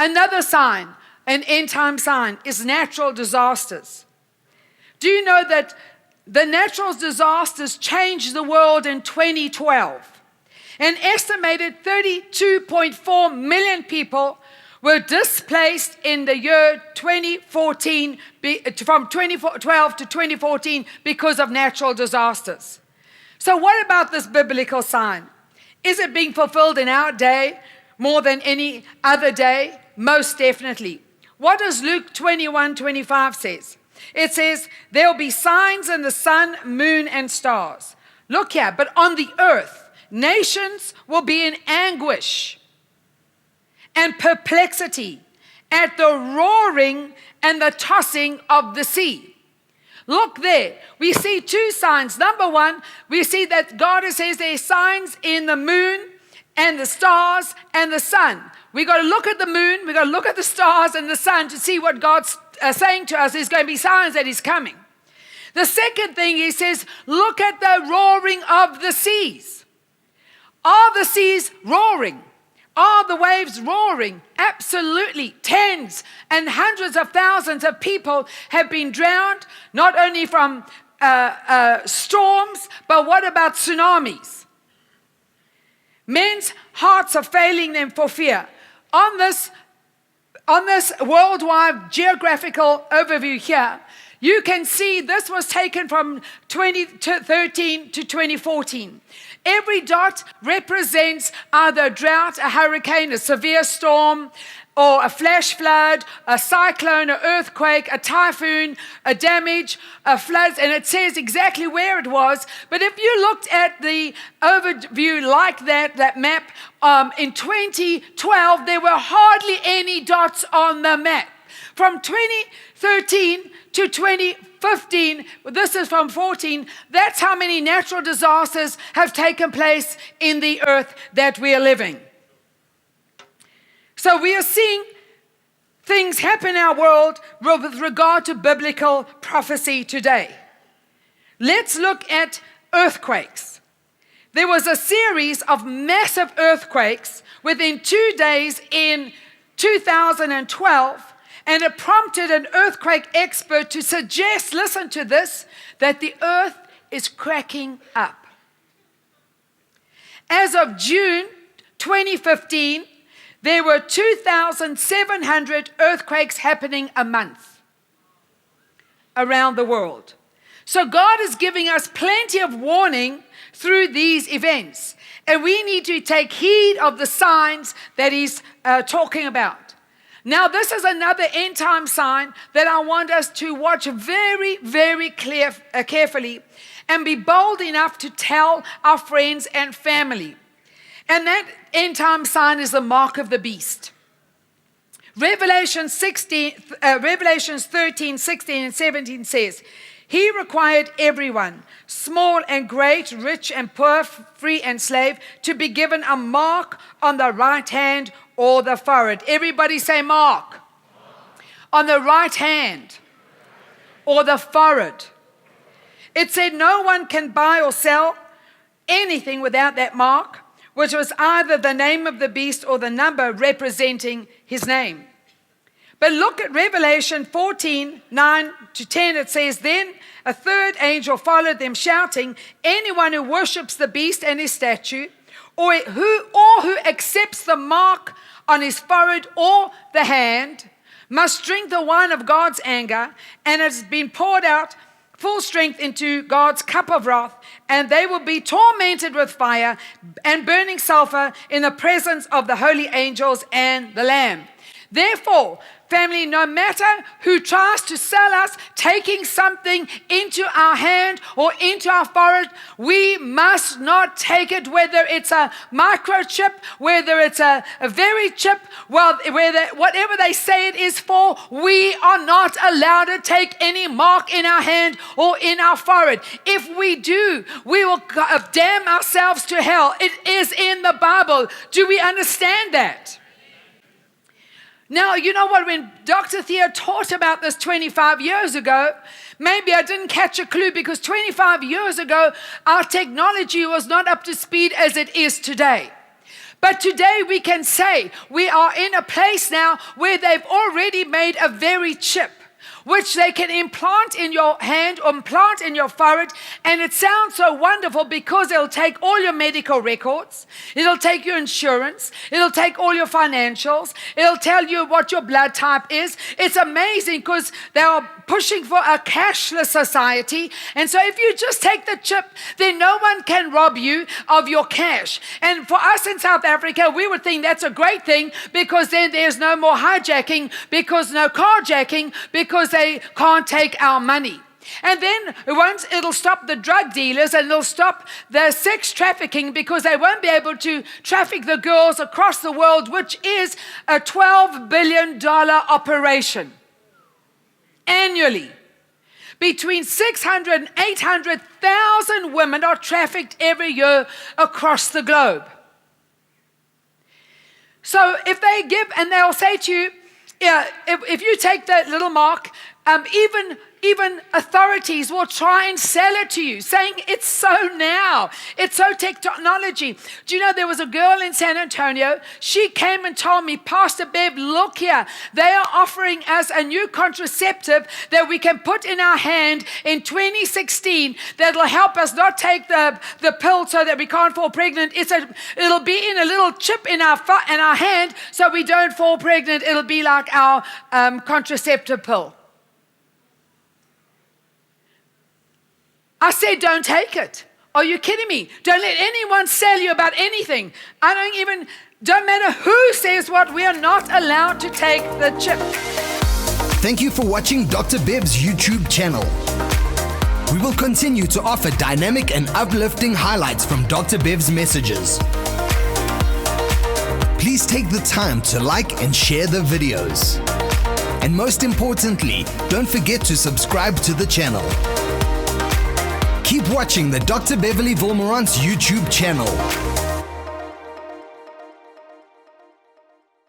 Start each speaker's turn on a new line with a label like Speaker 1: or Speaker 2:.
Speaker 1: Another sign, an end time sign, is natural disasters. Do you know that the natural disasters changed the world in 2012? An estimated 32.4 million people were displaced in the year 2014, from 2012 to 2014 because of natural disasters. So what about this biblical sign? Is it being fulfilled in our day more than any other day? Most definitely. What does Luke 21:25 says? It says, there will be signs in the sun, moon, and stars. Look here, but on the earth, nations will be in anguish and perplexity at the roaring and the tossing of the sea. Look there. We see two signs. Number one, we see that God says there are signs in the moon and the stars and the sun. We got to look at the moon, we got to look at the stars and the sun to see what God's saying to us. There's going to be signs that He's coming. The second thing He says, look at the roaring of the seas. Are the seas roaring? Are the waves roaring? Absolutely. Tens and hundreds of thousands of people have been drowned, not only from storms, but what about tsunamis? Men's hearts are failing them for fear. On this worldwide geographical overview here, you can see this was taken from 2013 to 2014. Every dot represents either a drought, a hurricane, a severe storm, or a flash flood, a cyclone, an earthquake, a typhoon, a damage, a floods, and it says exactly where it was. But if you looked at the overview like that map, in 2012, there were hardly any dots on the map. From 2013 to 2015, this is from 14, that's how many natural disasters have taken place in the earth that we are living. So we are seeing things happen in our world with regard to biblical prophecy today. Let's look at earthquakes. There was a series of massive earthquakes within 2 days in 2012, and it prompted an earthquake expert to suggest, listen to this, that the earth is cracking up. As of June 2015, there were 2,700 earthquakes happening a month around the world. So God is giving us plenty of warning through these events. And we need to take heed of the signs that He's talking about. Now, this is another end time sign that I want us to watch very, very carefully and be bold enough to tell our friends and family. And that end time sign is the mark of the beast. Revelations 13, 16, and 17 says, He required everyone, small and great, rich and poor, free and slave, to be given a mark on the right hand or the forehead. Everybody say mark. On the right hand or the forehead. It said no one can buy or sell anything without that mark, which was either the name of the beast or the number representing his name. But look at Revelation 14, 9 to 10. It says, Then a third angel followed them, shouting, Anyone who worships the beast and his statue, or who accepts the mark on his forehead or the hand, must drink the wine of God's anger, and it has been poured out full strength into God's cup of wrath, and they will be tormented with fire and burning sulfur in the presence of the holy angels and the Lamb. Therefore, family, no matter who tries to sell us taking something into our hand or into our forehead, we must not take it, whether it's a microchip, whether it's a very chip, whatever they say it is for, we are not allowed to take any mark in our hand or in our forehead. If we do, we will damn ourselves to hell. It is in the Bible. Do we understand that? Now, you know what, when Dr. Theo taught about this 25 years ago, maybe I didn't catch a clue, because 25 years ago, our technology was not up to speed as it is today. But today we can say we are in a place now where they've already made a very chip, which they can implant in your hand or implant in your forehead. And it sounds so wonderful because it'll take all your medical records. It'll take your insurance. It'll take all your financials. It'll tell you what your blood type is. It's amazing because they are pushing for a cashless society. And so if you just take the chip, then no one can rob you of your cash. And for us in South Africa, we would think that's a great thing because then there's no more hijacking, because no carjacking, because they can't take our money. And then once it'll stop the drug dealers and it'll stop the sex trafficking because they won't be able to traffic the girls across the world, which is a $12 billion operation annually. Between 600 and 800,000 women are trafficked every year across the globe. So if they give, and they'll say to you, yeah, if you take that little mark, even authorities will try and sell it to you, saying it's so now. It's so technology. Do you know there was a girl in San Antonio? She came and told me, Pastor Bev, look here. They are offering us a new contraceptive that we can put in our hand in 2016 that'll help us not take the pill so that we can't fall pregnant. It'll be in a little chip in our hand so we don't fall pregnant. It'll be like our contraceptive pill. I said, don't take it. Are you kidding me? Don't let anyone sell you about anything. Don't matter who says what, we are not allowed to take the chip.
Speaker 2: Thank you for watching Dr. Bev's YouTube channel. We will continue to offer dynamic and uplifting highlights from Dr. Bev's messages. Please take the time to like and share the videos. And most importantly, don't forget to subscribe to the channel. Keep watching the Dr. Beverly Wolmarans YouTube channel.